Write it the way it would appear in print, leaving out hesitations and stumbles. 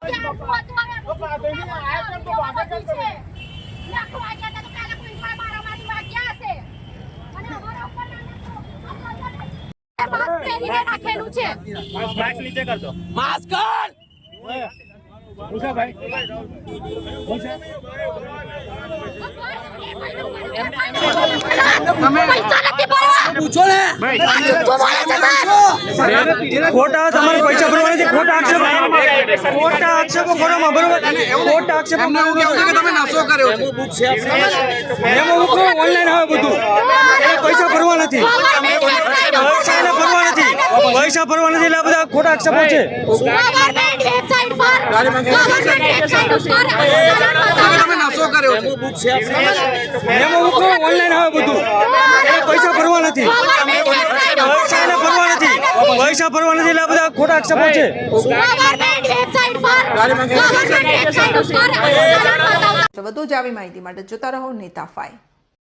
Mask नीचे कर दो। मास्क कर। पूछा भाई। पूछा। पूछो ने। खोटा તમારે પૈસા ભરવાના છે ખોટા આક્ષેપો ખોટામાં બરોબર ખોટા આક્ષેપો તમે નાશો કર્યો છે એમાં મૂકો ઓનલાઈન આવે બધું પૈસા ભરવા નથી પૈસા ભરવા નથી એટલે બધા ખોટા આક્ષેપો છે તમે નાશો કર્યો છે એમાં મૂકો ઓનલાઈન આવે બધું પૈસા ભરવા નથી પૈસા ભરવા નથી એટલે બધા ખોટા આક્ષેપો છે વધુ જ આવી માહિતી માટે જોતા રહો નેતા 5।